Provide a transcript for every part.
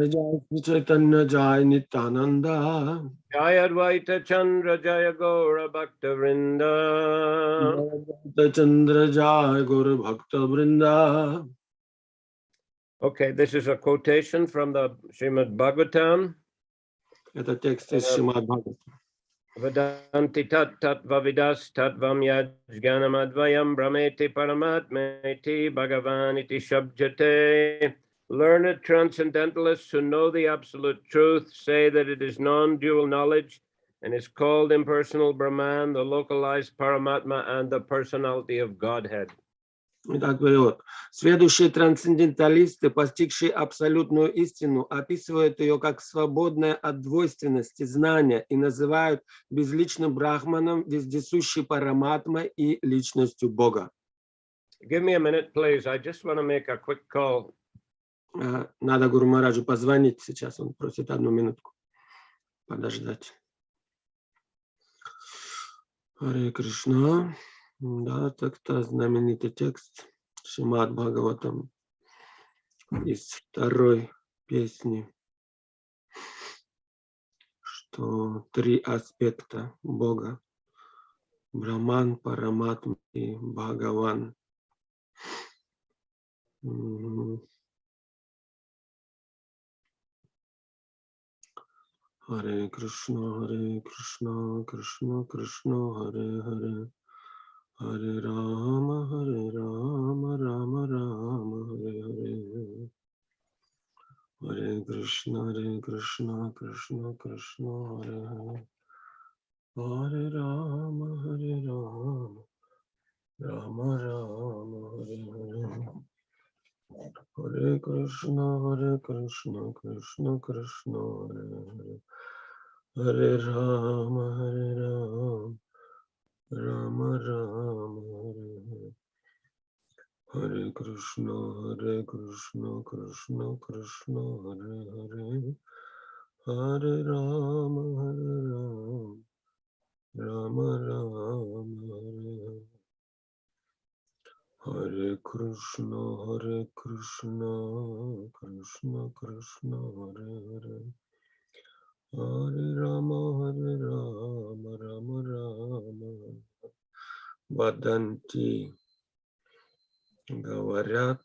Jai Shri Chaitanya Jai Nityananda. Jai Advaita Chandra Jaya Gaura Bhakta Vrinda. Jai Chandra Jai Guru Bhakta Vrinda. Okay, this is a quotation from the Srimad Bhagavatam. Это текст из Шримад Бхагаватам. Vedanti tat vavidas tatvam yajganam advayam brahmeti paramatmeti bhagavaniti shabjate. Learned transcendentalists who know the absolute truth say that it is non-dual knowledge and is called impersonal Brahman, the localized Paramatma, and the personality of Godhead. Итак, перевод. Следующие трансценденталисты, постигшие абсолютную истину, описывают ее как свободное от двойственности знания и называют безличным брахманом, вездесущей параматмой и личностью Бога. Give me a minute, please. I just want to make a quick call. Надо Гуру Махараджу позвонить сейчас, он просит одну минутку подождать. Харе Кришна. Да, так-то знаменитый текст Шримад Бхагаватам из второй песни, что три аспекта Бога: Брахман, Параматма и Бхагаван. Харе Кришна, Кришна Кришна, Харе Харе. Hare Rama, Rama Rama, Hare Hare. Hare Krishna, Krishna Krishna, Hare Hare. Hare Rama, Rama Rama, Hare Hare. Hare Krishna, Krishna Krishna, Hare Hare. Hare Rama, Rama Rama, Hare Hare. Hare Krishna, Krishna Krishna, Hare Hare. Hare Rama, Rama Rama, Hare Hare. Hare Krishna, Krishna Krishna, Hare Hare. Hare Rama, Rama Rama. Vadanti. Говорят,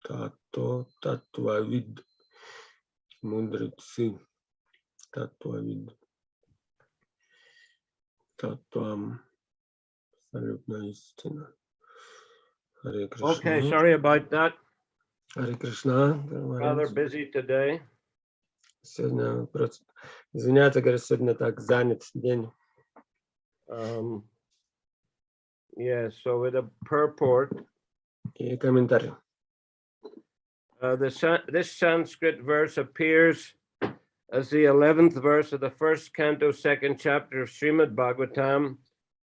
тато, татвавид, мудрецы, татвавид, татвам, абсолютная истина. Харе Кришна. Okay, sorry about that. Харе Кришна. Rather busy today. Сегодня просто, извиняюсь, говорю, сегодня так занят день. Yeah, so with a purport. И комментарий. This Sanskrit verse appears as the 11th verse of the first canto, second chapter of Srimad Bhagavatam,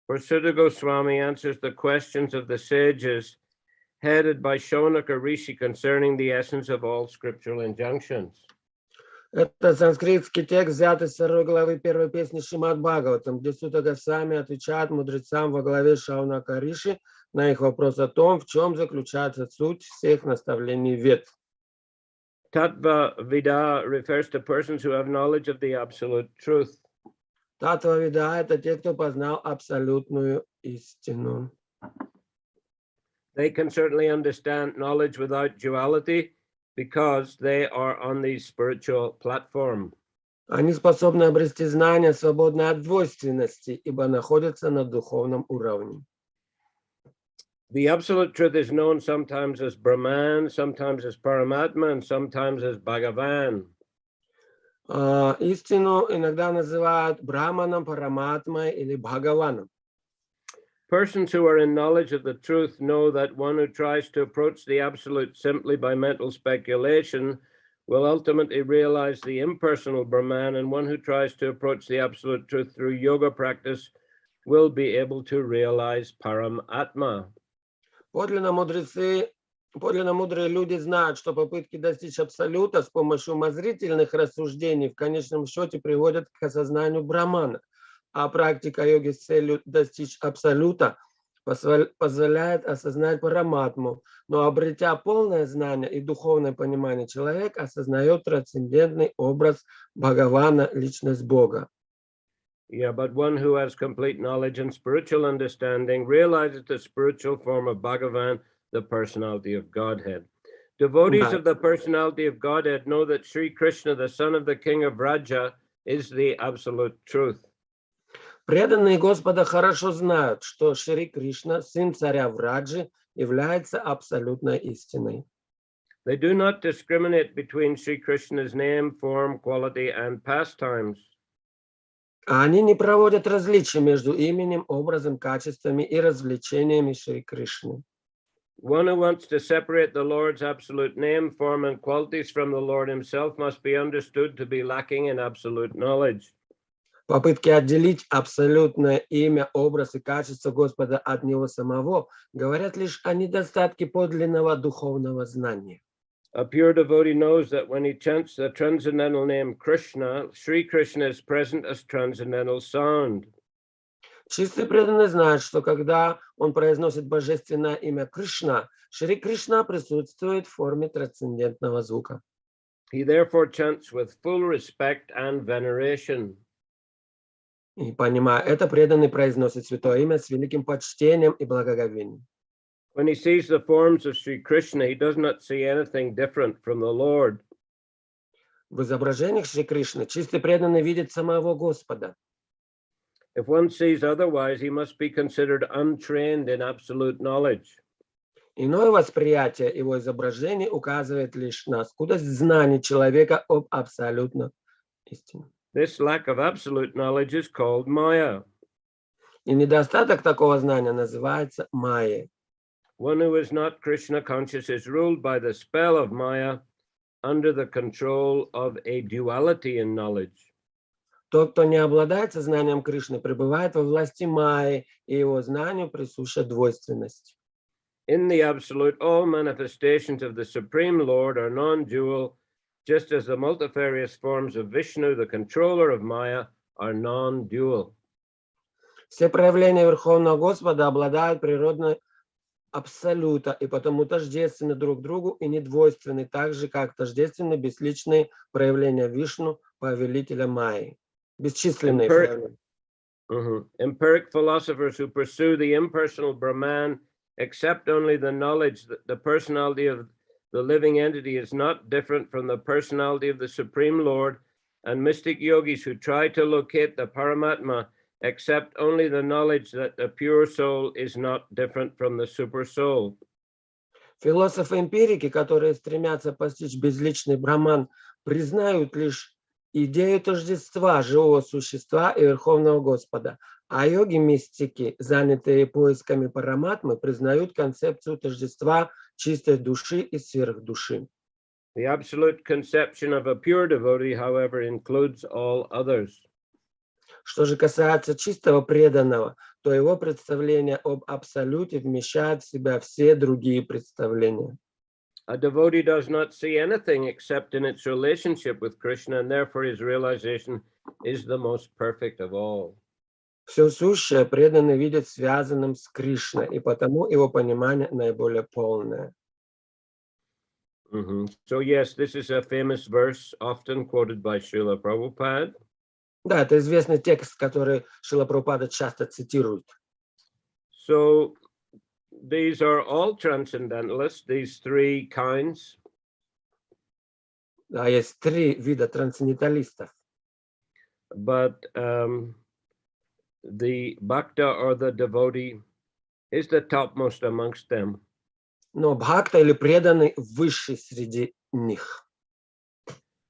where Sutta Goswami answers the questions of the sages headed by Shonaka Rishi concerning the essence of all scriptural injunctions. Это санскритский текст, взятый с 2 главы первой песни Шримад Бхагаватам, где Сутта Госвами отвечает мудрецам во главе Шаунака Риши на их вопрос о том, в чем заключается суть всех наставлений Вед. Tattva Vida refers to persons who have knowledge of the absolute truth. Татва Вида — это те, кто познал абсолютную истину. They can certainly understand knowledge without duality, because they are on the spiritual platform. Они способны обрести знания, свободные от двойственности, ибо находятся на духовном уровне. The absolute truth is known sometimes as Brahman, sometimes as Paramatma, and sometimes as Bhagavan. Истину иногда называют Брахманом, Параматмой или Бхагаваном. Persons who are in knowledge of the truth know that one who tries to approach the absolute simply by mental speculation will ultimately realize the impersonal Brahman, and one who tries to approach the absolute truth through yoga practice will be able to realize Paramatma. Подлинно мудрые люди знают, что попытки достичь абсолюта с помощью умозрительных рассуждений в конечном счете приводят к осознанию Брахмана. А практика йоги с целью достичь абсолюта позволяет осознать параматму, но обретя полное знание и духовное понимание, человек осознает трансцендентный образ Бхагавана, личность Бога. Yeah, but one who has complete knowledge and spiritual understanding realizes the spiritual form of Bhagavan, the personality of Godhead. Devotees Да. of the personality of Godhead know that Sri Krishna, the son of the king of Raja, is the absolute truth. Преданные Господа хорошо знают, что Шри Кришна, сын царя Враджи, является абсолютной истиной. They do not discriminate between Sri Krishna's name, form, quality, and pastimes. Они не проводят различия между именем, образом, качествами и развлечениями Шри Кришны. One who wants to separate the Lord's absolute name, form, and qualities from the Lord himself must be understood to be lacking in absolute knowledge. Попытки отделить абсолютное имя, образ и качество Господа от Него самого говорят лишь о недостатке подлинного духовного знания. A pure devotee knows that when he chants the transcendental name Krishna, Sri Krishna is present as transcendental sound. Чистый преданный знает, что когда он произносит божественное имя Кришна, Шри Кришна присутствует в форме трансцендентного звука. He therefore chants with full respect and veneration. И понимая это, преданный произносит святое имя с великим почтением и благоговением. When he sees the forms of Sri Krishna, he does not see anything different from the Lord. В изображениях Шри Кришны чистый преданный видит самого Господа. If one sees otherwise, he must be considered untrained in absolute knowledge. Иное восприятие его изображений указывает лишь на скудость знаний человека об абсолютном истине. This lack of absolute knowledge is called Maya. И недостаток такого знания называется майей. One who is not Krishna conscious is ruled by the spell of Maya under the control of a duality in knowledge. Тот, кто не обладает сознанием Кришны, пребывает во власти майи, и его знанию присуща двойственность. In the absolute, all manifestations of the Supreme Lord are non-dual, just as the multifarious forms of Vishnu, the controller of Maya, are non-dual. Все проявления Верховного Господа обладают природной абсолюта, и потому тождественны друг другу и недвойственны, так же, как тождественны бесличные проявления Вишну, повелителя Майи. Бесчисленные проявления. Empiric philosophers who pursue the impersonal Brahman accept only the knowledge that the personality of the living entity is not different from the personality of the Supreme Lord, and mystic yogis who try to locate the Paramatma accept only the knowledge that the pure soul is not different from the super soul. Философы-эмпирики, которые стремятся постичь безличный Брахман, признают лишь идею тождества живого существа и Верховного Господа, а йоги-мистики, занятые поисками параматмы, признают концепцию тождества чистой души и сверхдуши. The absolute conception of a pure devotee, however, includes all others. Что же касается чистого преданного, то его представление об абсолюте вмещает в себя все другие представления. A devotee does not see anything except in its relationship with Krishna, and therefore his realization is the most perfect of all. Все сущее преданный видит связанным с Кришной, и потому его понимание наиболее полное. So yes, this is a famous verse often quoted by Srila Prabhupada. Да, это известный текст, который Шрила Прабхупада часто цитирует. So these are all transcendentalists, these three kinds. Да, есть три вида трансценденталистов. But the bhakta or the devotee is the topmost amongst them. Но бхакта или преданный высший среди них.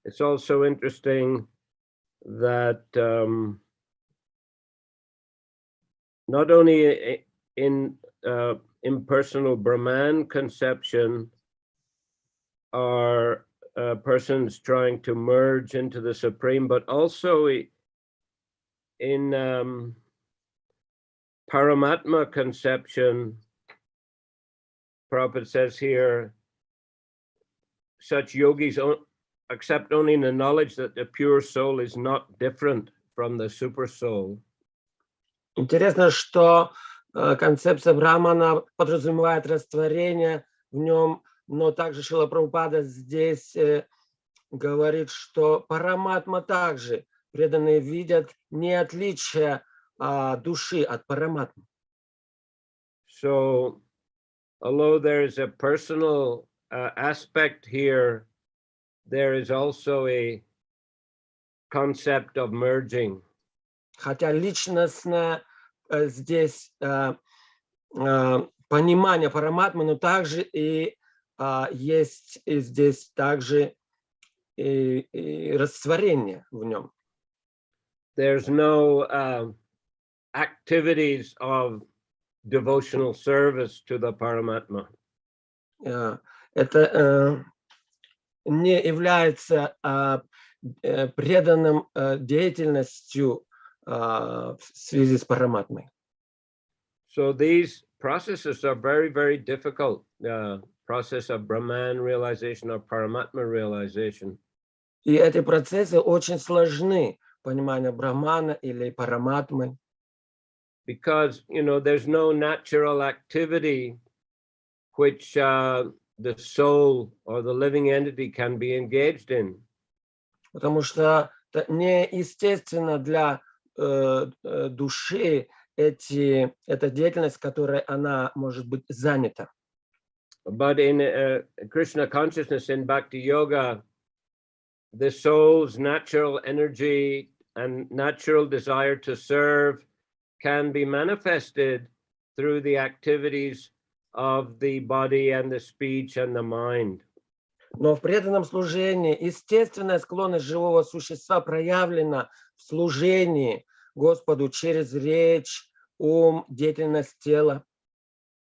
It's also interesting that not only in impersonal Brahman conception are persons trying to merge into the Supreme, but also in Paramatma conception, Prabhupada says here, such yogis accept only the knowledge that the pure soul is not different from the super soul. Интересно, что концепция Брахмана подразумевает растворение в нем, но также Шрила Прабхупада здесь говорит, что параматма также преданные видят не отличие души от параматмы. So, although there is a personal aspect here, there is also a concept of merging. Хотя личностное здесь понимание параматмы, но также и есть и здесь также и растворение в нем. There's no activities of devotional service to the Paramatma. Это не является преданным деятельностью в связи с параматмой. So these processes are very, very difficult. The process of Brahman realization or Paramatma realization. И эти процессы очень сложны, понимание Брахмана или параматмы. Because, there's no natural activity which the soul or the living entity can be engaged in. Потому что это неестественно для души эта деятельность, которой она может быть занята. But in Krishna consciousness in Bhakti Yoga, the soul's natural energy and natural desire to serve can be manifested through the activities of the body and the speech and the mind. Но в преданном служении естественная склонность живого существа проявлена в служении Господу через речь, ум, деятельность тела.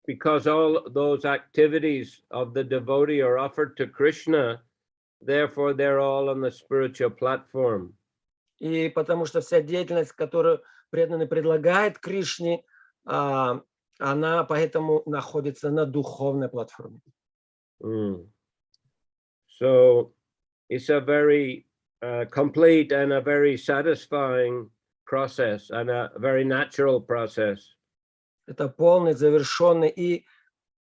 Because all those activities of the devotee are offered to Krishna, therefore they're all on the spiritual platform. И потому что вся деятельность, которую преданный предлагает Кришне, она поэтому находится на духовной платформе. So it's a very complete and a very satisfying process and a very natural process. Это полный, завершенный и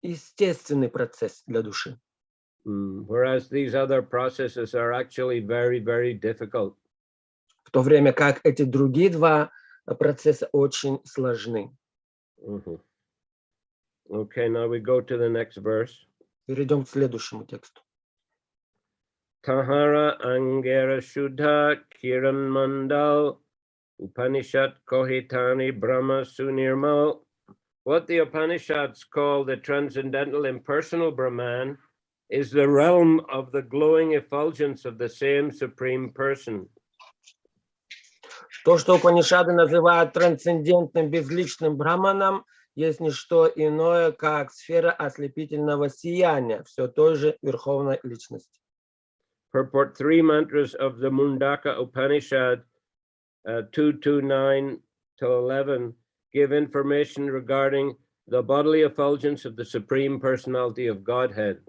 естественный процесс для души. Whereas these other processes are actually very, very difficult. В то время как эти другие два процесса очень сложны. Okay, now we go to the next verse. Перейдем к следующему тексту. Tahara Angera Shuddha Kiran Mandal Upanishad Kohitani Brahma Sunirmal. What the Upanishads call the transcendental impersonal Brahman is the realm of the glowing effulgence of the same Supreme Person. То, что Упанишады называют трансцендентным безличным Брахманом, есть не что иное, как сфера ослепительного сияния все той же Верховной Личности. Purport 3 mantras of the Mundaka Upanishad 229 to 11 give information regarding the bodily effulgence of the Supreme Personality of Godhead.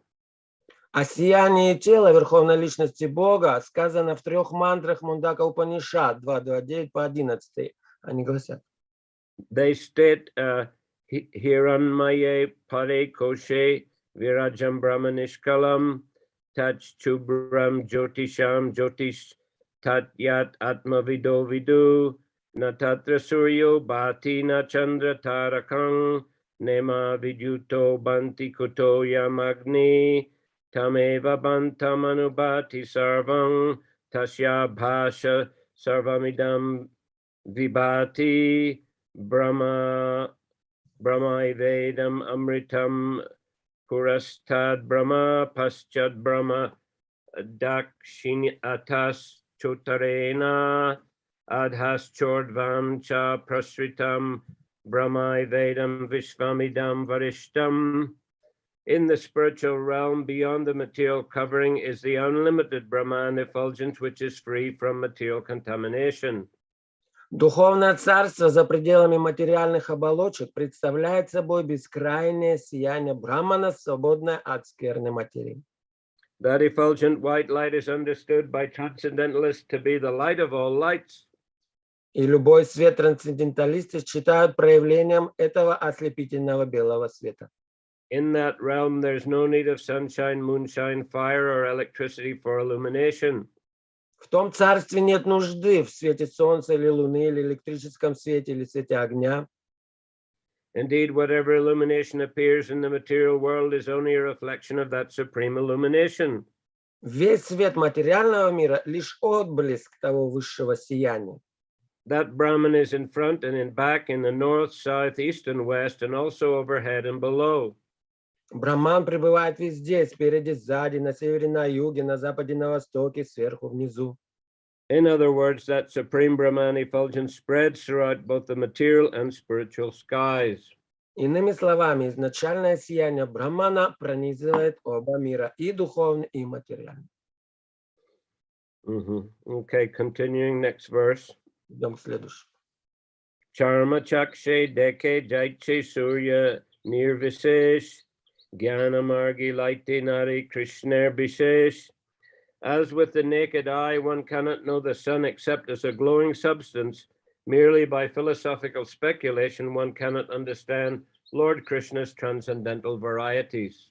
О сиянии тела Верховной Личности Бога сказано в 3 мантрах Мундака Упанишад 2.2.9 по 11. Они гласят. They state Hiranmaye Pare Koshe Virajam Brahmanishkalam Tat Chubram Jyotisham Jyotish Tat Yat Atma Vido Vidu Natatra Suryo Bhati Na Chandra Tarakang Nema Vidyuto Banti Kuto Yamagni Tameva Bantam Anubhati Sarvam Tasya Bhasha Sarvamidam Vibhati Brahma Vedam Amritam Purastad Brahma Paschad Brahma Dakshinatas Chotarena Adhas Chordvam Cha Prasritam Brahma Vedam Vishvamidam Varishtam. In the spiritual realm beyond the material covering is the unlimited Brahman effulgence which is free from material contamination. Духовное царство за пределами материальных оболочек представляет собой бескрайнее сияние Брахмана, свободное от скверной материи. That effulgent white light is understood by transcendentalists to be the light of all lights. И любой свет трансценденталисты считают проявлением этого ослепительного белого света. In that realm, there's no need of sunshine, moonshine, fire, or electricity for illumination. В том царстве нет нужды в свете солнца или луны, или электрическом свете, или свете огня. Indeed, whatever illumination appears in the material world is only a reflection of that supreme illumination. Весь свет материального мира — лишь отблеск того высшего сияния. That Brahman is in front and in back, in the north, south, east, and west, and also overhead and below. Брахман пребывает везде, спереди, сзади, на севере, на юге, на западе, на востоке, сверху, внизу. In other words, that supreme Brahman effulgence spreads throughout both the material and spiritual skies. Иными словами, изначальное сияние Брахмана пронизывает оба мира, и духовный, и материальный. Okay, continuing next verse. Идем к следующему. Charma chakshe deke jaitche surya nirvisesh Gyanamargi laite nari Krishna bishesh. As with the naked eye, one cannot know the sun except as a glowing substance. Merely by philosophical speculation, one cannot understand Lord Krishna's transcendental varieties.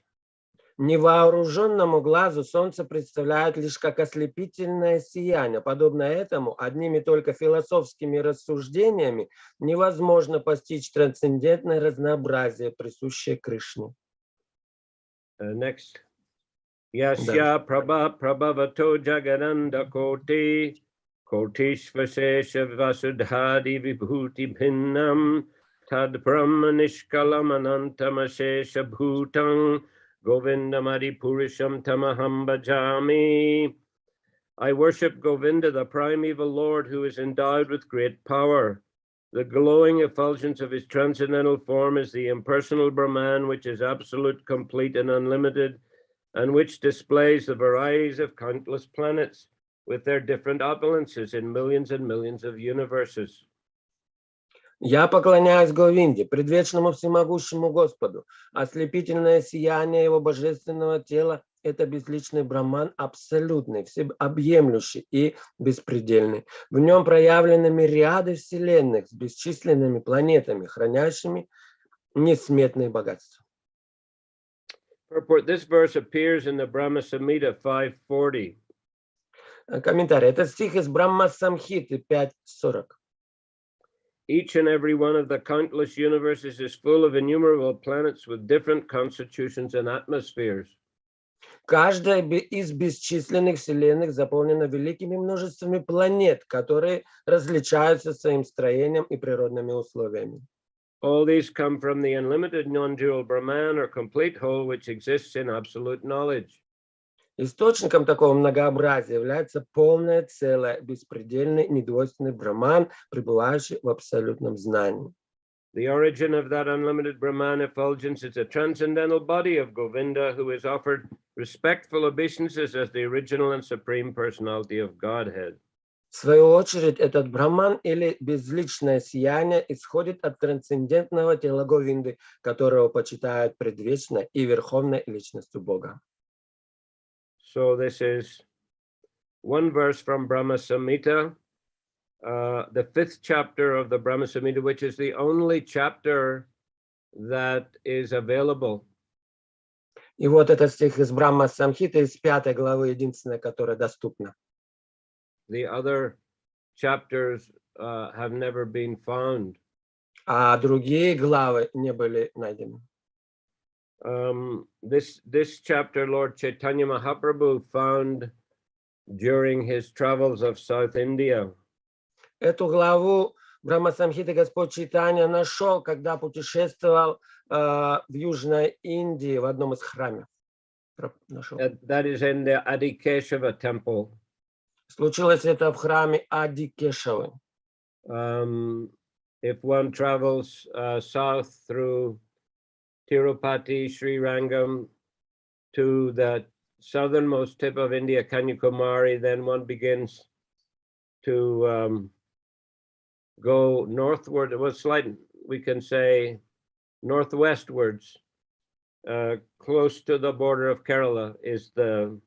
Невооруженному глазу солнце представляет лишь как ослепительное сияние. Подобно этому, одними только философскими рассуждениями невозможно постичь трансцендентное разнообразие, присущее Кришне. Next. Yasya prabhavato jagananda koti kotishvasesha vasudhadi vibhuti bhinnam tad brahmanishkalam anantamasesha bhutang govindamadi purisham tamaham bhajami. I worship Govinda, the primeval Lord, who is endowed with great power. The glowing effulgence of his transcendental form is the impersonal Brahman, which is absolute, complete, and unlimited, and which displays the varieties of countless planets with their different opulences in millions and millions of universes. Я поклоняюсь Говинде, предвечному всемогущему Господу. Ослепительное сияние его божественного тела — это безличный Брахман, абсолютный, всеобъемлющий и беспредельный. В нем проявлены мириады вселенных с бесчисленными планетами, хранящими несметные богатства. This verse appears in the Brahma Samhita 540. Комментарий. Это стих из Брахма Самхиты 5.40. Each and every one of the countless universes is full of innumerable planets with different constitutions and atmospheres. Каждая из бесчисленных вселенных заполнена великими множествами планет, которые различаются своим строением и природными условиями. All these come from the unlimited non-dual Brahman or complete whole, which exists in absolute knowledge. Источником такого многообразия является полное целое, беспредельный, недвойственный Брахман, пребывающий в абсолютном знании. The origin of that unlimited Brahman effulgence is the transcendental body of Govinda, who is offered respectful obeisances as the original and supreme personality of Godhead. В свою очередь, этот Брахман или безличное сияние исходит от трансцендентного тела Говинды, которого почитают предвечной и верховной личностью Бога. So this is one verse from Brahma Samhita, the 5th chapter of the Brahma Samhita, which is the only chapter that is available. И вот этот стих из Брахма Самхиты, из 5 главы, единственная, которая доступна. The other chapters have never been found. А другие главы не были найдены. This chapter Lord Chaitanya Mahaprabhu found during his travels of South India. Эту главу Брахма Самхиты Господь Чайтанья нашел, когда путешествовал в Южной Индии в одном из храмов. That is in the Adikeshava temple. Случилось это в храме Адикешавы. If one travels south through Tirupati, Sri Rangam to the southernmost tip of India, Kanyakumari, then one begins to go northward. Well, we can say northwestwards, close to the border of Kerala, is the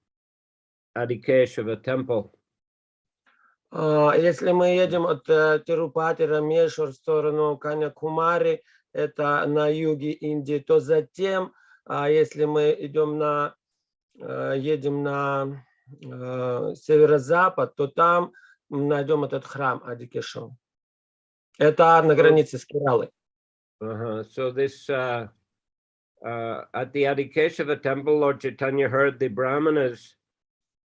Adikeshava temple. Если мы едем от Тирупати, Рамешвар в сторону Каньякумари, это на юге Индии, то затем, если мы едем на северо-запад, то там найдем этот храм Адикешо. Это на границе с Кералой. So this at the Adikeshava temple, Lord Chaitanya heard the Brahmanas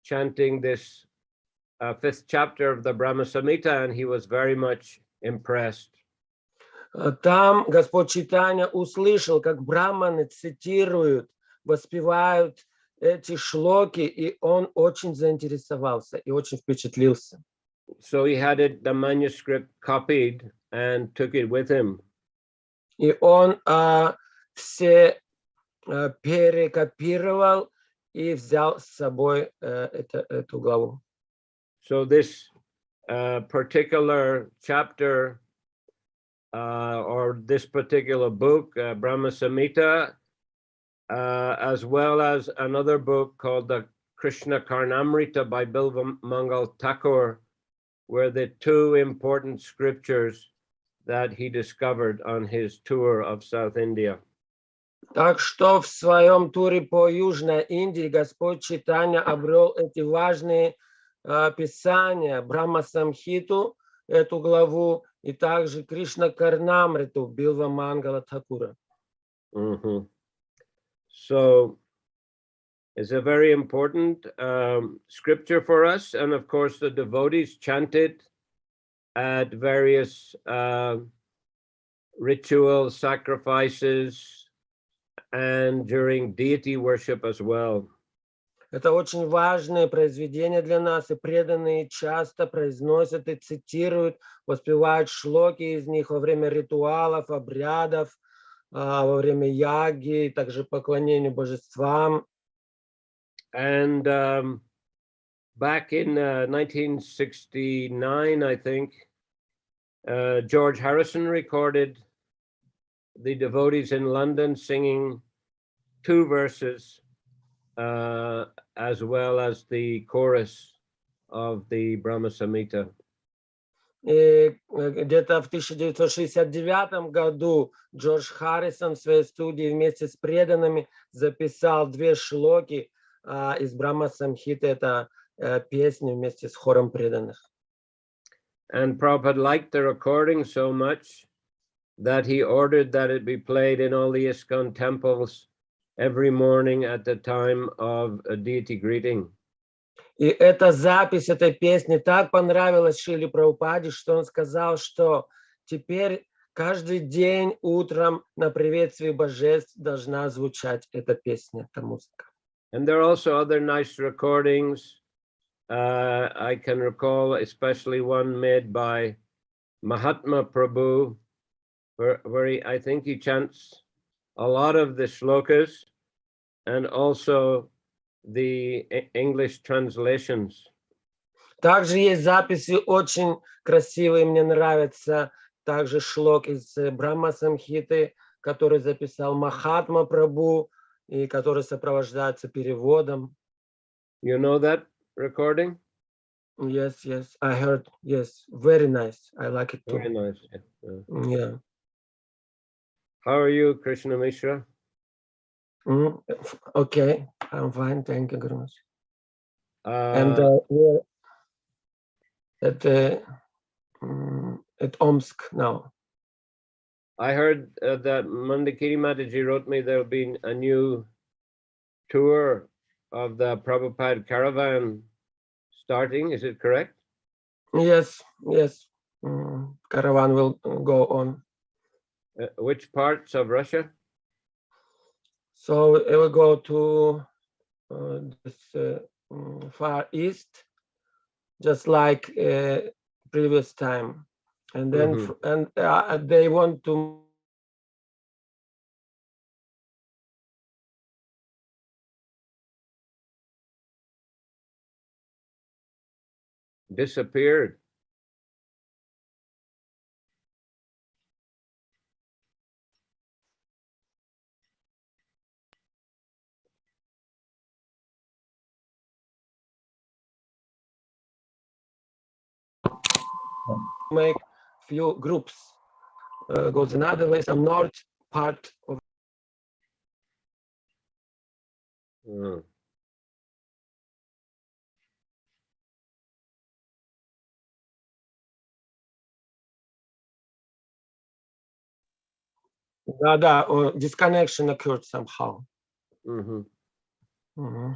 chanting this fifth chapter of the Brahma Samhita, and he was very much impressed. Там Господь Чайтанья услышал, как браманы цитируют, воспевают эти шлоки, и он очень заинтересовался и очень впечатлился. So he had the manuscript copied and took it with him. И он все перекопировал и взял с собой эту главу. So this particular chapter or this particular book, Brahma Samhita, as well as another book called the Krishna Karnamrita by Bilva Mangal Thakur, were the two important scriptures that he discovered on his tour of South India. Так что в своем туре по Южной Индии Господь Чайтанья обрел эти важные писания, Брахма Самхиту, эту главу, и также Кришна Карнамриту Билва Мангала Тхакура. So it's a very important scripture for us, and of course the devotees chant it at various ritual sacrifices and during deity worship as well. Это очень важное произведение для нас, и преданные часто произносят и цитируют, воспевают шлоки из них во время ритуалов, обрядов, во время яги, и также поклонению божествам. And back in 1969, I think, George Harrison recorded the devotees in London singing two verses as well as the chorus of the Brahma Samhita. И где-то в 1969 году Джордж Харрисон в своей студии вместе с преданными записал две шлоки из Брахма Самхиты. Это песни вместе с хором преданных. And Prabhupada liked the recording so much that he ordered that it be played in all the ISKCON temples every morning at the time of a deity greeting. И эта запись этой песни так понравилась Шриле Прабхупаде, что он сказал, что теперь каждый день утром на приветствии божеств должна звучать эта песня, эта музыка. And there are also other nice recordings. I can recall especially one made by Mahatma Prabhu, where I think he chants a lot of the shlokas and also the English translations. Также есть записи очень красивые, мне нравится также шлок из Брахма Самхиты, который записал Махатма Прабху и который сопровождается переводом. You know that recording? Yes, I heard. Yes, very nice. I like it too. Very nice. Yeah. How are you, Krishna Mishra? Okay, I'm fine. Thank you very much. And we're at Omsk now. I heard that Mandakini Mataji wrote me there'll be a new tour of the Prabhupada caravan starting. Is it correct? Yes. Caravan will go on. Which parts of Russia? So it will go to this far east, just like previous time, and then they want to Disappeared. make few groups. Goes another way, some north part of. Disconnection occurred somehow. So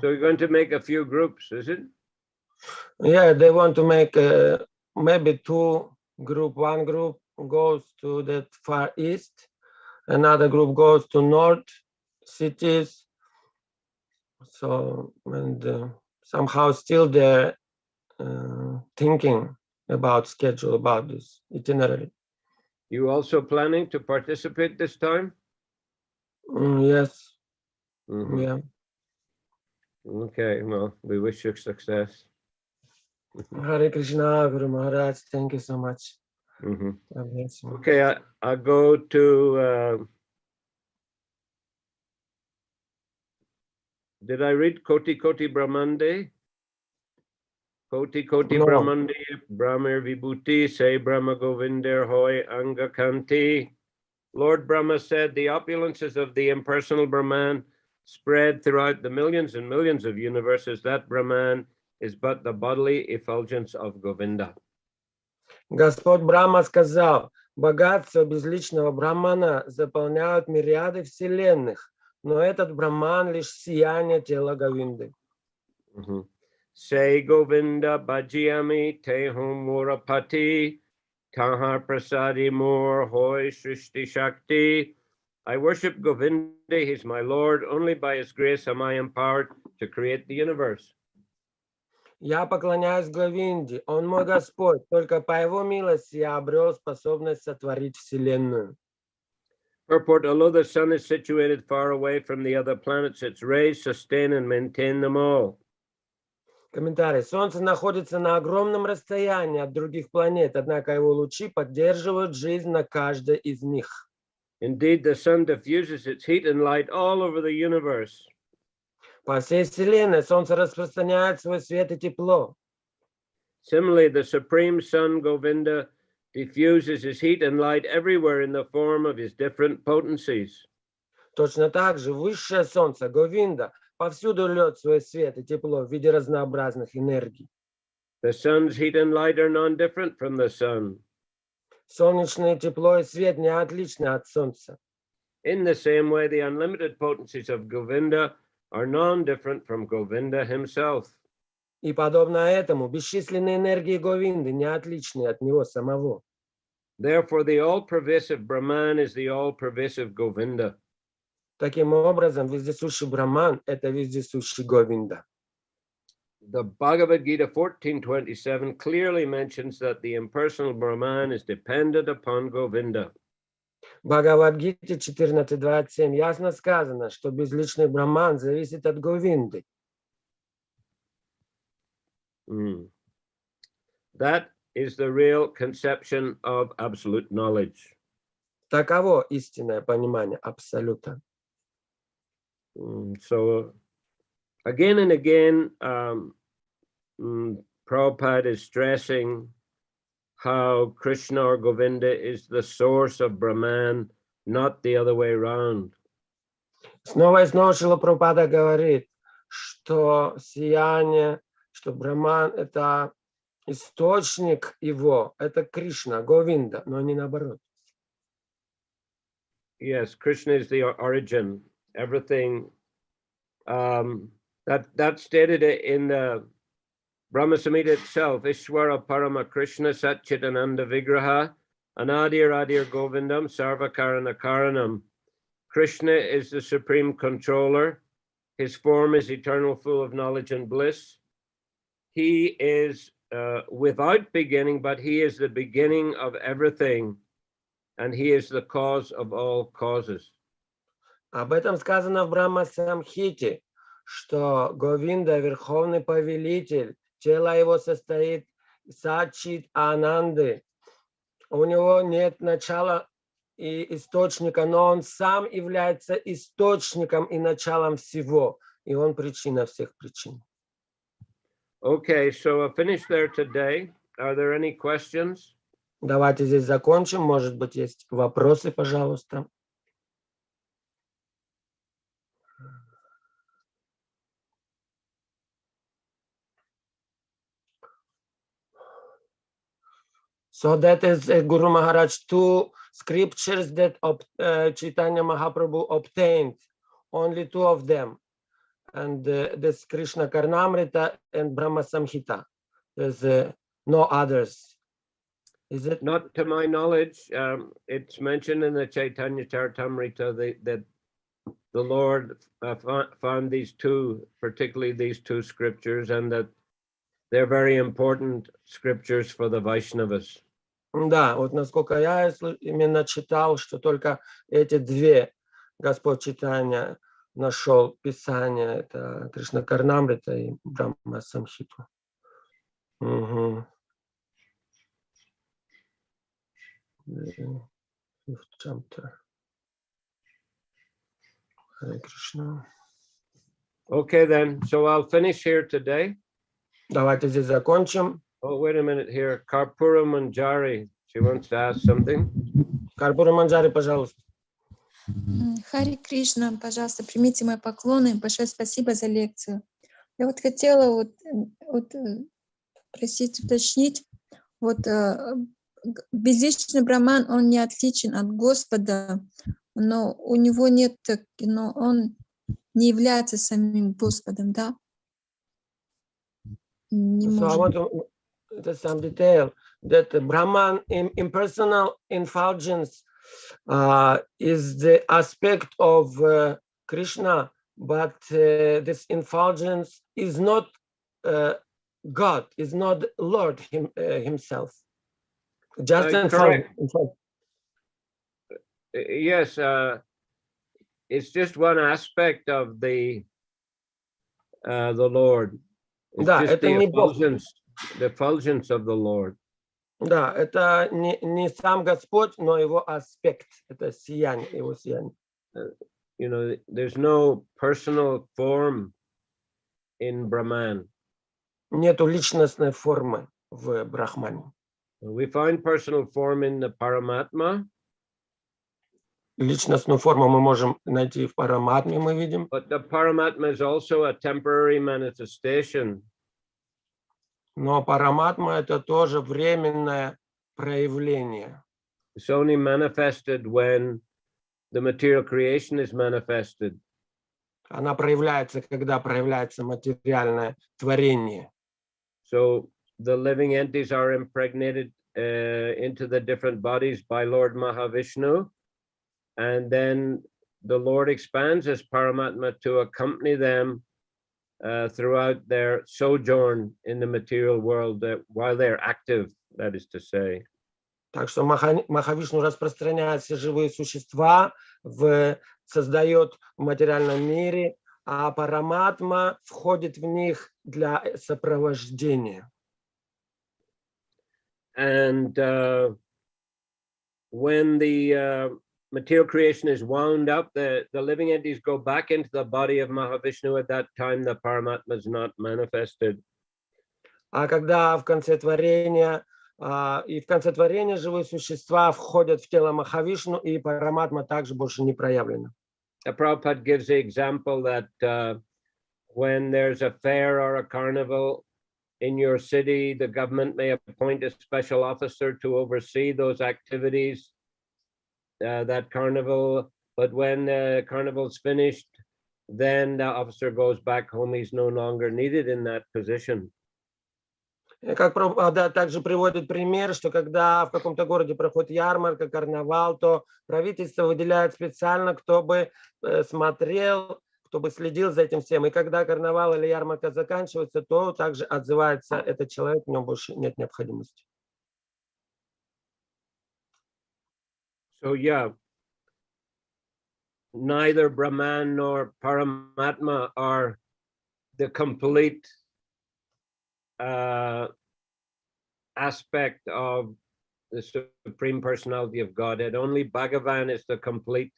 you're going to make a few groups, is it? Yeah, they want to make maybe two group. One group goes to the far east, another group goes to north cities. So, and somehow still they're thinking about schedule, about this itinerary. You also planning to participate this time? Yes. Yeah. Okay, well, we wish you success. Hare Krishna, Guru Maharaj, thank you so much. Okay, I go to, did I read Koti Koti Brahmande? Koti Koti No. Brahmande, Brahmir Vibhuti, say Brahma Govinder Hoy Anga Kanti. Lord Brahma said, the opulences of the impersonal Brahman spread throughout the millions and millions of universes. That Brahman is but the bodily effulgence of Govinda. Господь Брахма сказал, богатство безличного Брахмана заполняют мириады вселенных, но этот Брахман лишь сияние тела Говинды. Say Govinda Bhajiami Tehum Murapati Tahar Prasadi Mur Hoy Srishti Shakti. I worship Govinda, he's my Lord. Only by his grace am I empowered to create the universe. Я поклоняюсь Говинде, он мой Господь, только по его милости я обрел способность сотворить вселенную. Purport, although the sun is situated far away from the other planets, its rays sustain and maintain them all. Комментарий. Солнце находится на огромном расстоянии от других планет, однако его лучи поддерживают жизнь на каждой из них. Indeed, the sun diffuses its heat and light all over the universe. По всей вселенной солнце распространяет свой свет и тепло. Similarly, the supreme sun Govinda diffuses his heat and light everywhere in the form of his different potencies. Точно так же высшее солнце Говинда повсюду льет свой свет и тепло в виде разнообразных энергий. The sun's heat and light are non-different from the sun. Солнечное тепло и свет не отличны от солнца. In the same way, the unlimited potencies of Govinda are non-different from Govinda himself. И подобно этому, бесчисленные энергии Говинды не отличны от него самого. Therefore, the all-pervasive Brahman is the all-pervasive Govinda. Таким образом, вездесущий Брахман – это вездесущий Говинда. The Bhagavad Gita 14:27 clearly mentions that the impersonal Brahman is dependent upon Govinda. В Бхагавад-гите 14.27 ясно сказано, что безличный Брахман зависит от Говинды. That is the real conception of absolute knowledge. Таково истинное понимание Абсолюта. So again and again, Prabhupada is stressing how Krishna or Govinda is the source of Brahman, not the other way around. Снова и снова Шрила Прабхупада говорит, что сияние, что Брахман – это источник его, это Кришна, Говинда, но не наоборот. Yes, Krishna is the origin. Everything that's stated in the Brahma Samhita itself. Ishwara Parama Krishna Satchitananda Vigraha Anadir Adir Govindam Sarvakarana Karanam. Krishna is the supreme controller. His form is eternal, full of knowledge and bliss. He is without beginning, but he is the beginning of everything. And he is the cause of all causes. Об этом сказано в Брахма Самхите, что Говинда – верховный повелитель, тело его состоит из Саччит Ананды. У него нет начала и источника, но он сам является источником и началом всего, и он причина всех причин. Okay, so I'll finish there today. Are there any questions? Давайте здесь закончим. Может быть, есть вопросы, пожалуйста. So that is Guru Maharaj, two scriptures that Chaitanya Mahaprabhu obtained, only two of them. And this Krishna Karnamrita and Brahma Samhita. There's no others. Is it? Not to my knowledge. It's mentioned in the Chaitanya Charitamrita that the Lord found these two, particularly these two scriptures, and that they're very important scriptures for the Vaishnavas. Да, вот насколько я именно читал, что только эти две Господь Чайтанья нашел Писание, это Кришна Карнамрита и Брахма Самхиту. Угу. Fifth chapter. Hare Krishna. Okay, then. So I'll finish here today. Давайте здесь закончим. Oh, wait a minute here. Karpura Manjari, she wants to ask something. Карпура Манджари, пожалуйста. Хари Кришна, пожалуйста, примите мои поклоны. Большое спасибо за лекцию. Я вот хотела просить уточнить, безличный Брахман, он не отличен от Господа, но у него нет, но он не является самим Господом, да? Не So I want to some detail that Brahman impersonal effulgence is the aspect of Krishna, but this effulgence is not God, is not Lord himself. Just Correct. Yes, it's just one aspect of the Lord. It's Да, just это не Бог. the effulgence of the Lord. Да, это не сам Господь, но его аспект, это сияние, его сияние. You know, there's no personal form in Brahman. Нету личностной формы в Брахмане. We find personal form in the Paramatma. Личностную форму мы можем найти в Параматме, мы видим. But the Paramatma is also a temporary manifestation. Но Параматма это тоже временное проявление. It's only manifested when the material creation is manifested. Она проявляется, когда проявляется материальное творение. So the living entities are impregnated into the different bodies by Lord Mahavishnu, and then the Lord expands his Paramatma to accompany them throughout their sojourn in the material world while they're active, that is to say. Так что Махавишну распространяет все живые существа, создает в материальном мире, а Параматма входит в них для сопровождения. And when the material creation is wound up, the living entities go back into the body of Mahavishnu. At that time, the Paramatma is not manifested. А когда в конце творения живые существа входят в тело Махавишну, и Параматма также больше не проявлена. Prabhupada gives the example that when there's a fair or a carnival in your city, the government may appoint a special officer to oversee those activities, that carnival. But when the carnival's finished, then the officer goes back home. He's no longer needed in that position. Как Прабхупада также приводит пример, что когда в каком-то городе проходит ярмарка, карнавал, то правительство выделяет специально, кто бы смотрел, кто бы следил за этим всем. И когда карнавал или ярмарка заканчивается, то также отзывается этот человек, в нем больше нет необходимости. So yeah, neither Brahman nor Paramatma are the complete aspect of the Supreme Personality of Godhead. Only Bhagavan is the complete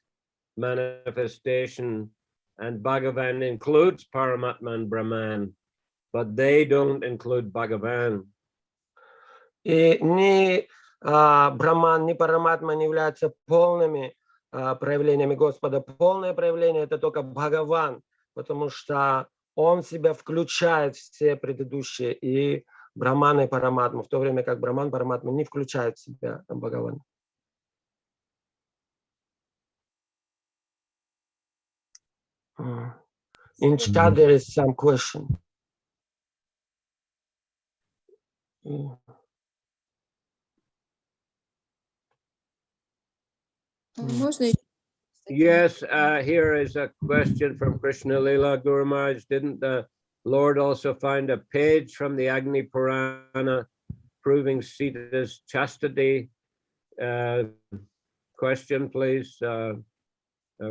manifestation, and Bhagavan includes Paramatma and Brahman, but they don't include Bhagavan. И ни Брахман, ни Параматма не являются полными проявлениями Господа. Полное проявление — это только Бхагаван, потому что он в себя включает все предыдущие и Брахмана и Параматму, в то время как Брахман, Параматма не включают в себя Бхагавана. In chat there is some question. Можно Yes, here is a question from Krishna Lila Guru Maharaj. Didn't the Lord also find a page from the Agni Purana proving Sita's chastity? Question, please,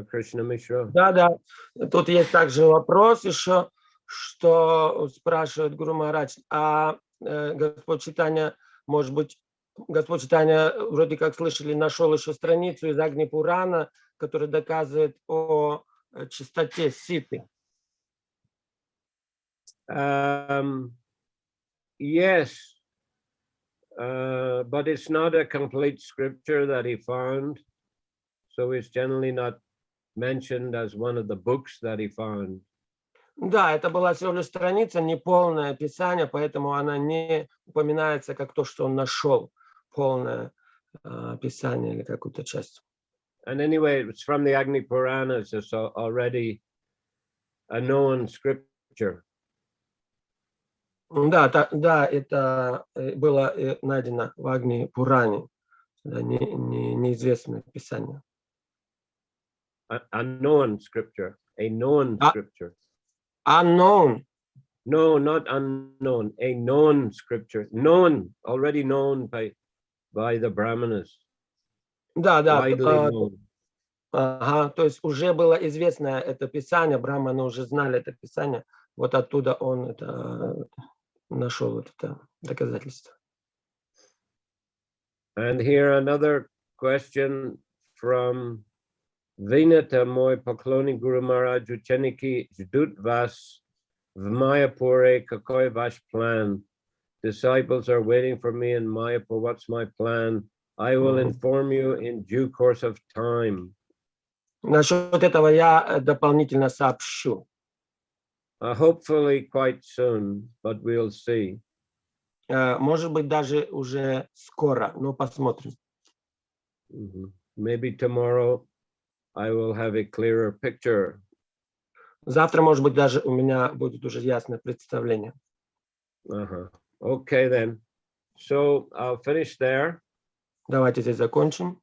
Krishna Mishra. Да. Тут есть также вопрос еще, что спрашивает Гуру Махарадж, Господь Чайтанья, может быть, Господь Чайтанья, вроде как слышали, нашел еще страницу из Агни Пурана, которая доказывает о чистоте Ситы. Yes, but it's not a complete scripture that he found, so it's generally not mentioned as one of the books that he found. Да, это была всего лишь страница, не полное писание, поэтому она не упоминается как то, что он нашел полное писание или какую-то часть. And anyway, it's from the Agni Puranas, it's already a known scripture. Да, это было найдено в Агни Пуране, неизвестное писание. A known scripture, a known scripture. Unknown. No, not unknown, a known scripture, known, already known by the Brahmanas. Да. Widely known. То есть уже было известно это писание, брахманы уже знали это писание, вот оттуда он это нашел это доказательство. And here another question from Vinata Moy Pakloni Guru Maharaj Ucheniki Jdut Vas v Mayapure Kakoy Vash plan. Disciples are waiting for me in Mayapur. What's my plan? I will inform you in due course of time. Насчет этого я дополнительно сообщу. Hopefully quite soon, but we'll see. Может быть, даже уже скоро, но посмотрим. Maybe tomorrow I will have a clearer picture. Завтра, может быть, даже у меня будет уже ясное представление. Okay then. So I'll finish there. Давайте здесь закончим.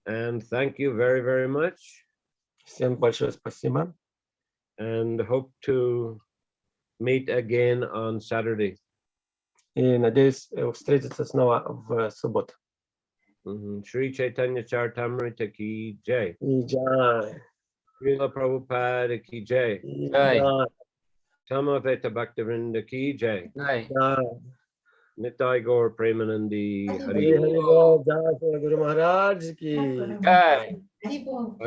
And thank you very, very much. Всем большое спасибо. And hope to meet again on Saturday. И надеюсь встретиться снова в субботу. Шри Чайтанья Чаритамрита ki jai. Jai. Srila Prabhupada ki jai. Jai. Samaveta Bhaktivinoda ki jai. Jai. Nitai Gaur Premanandi Hari Hari Bol. Jai Guru Maharaj ki. Jai. Bol.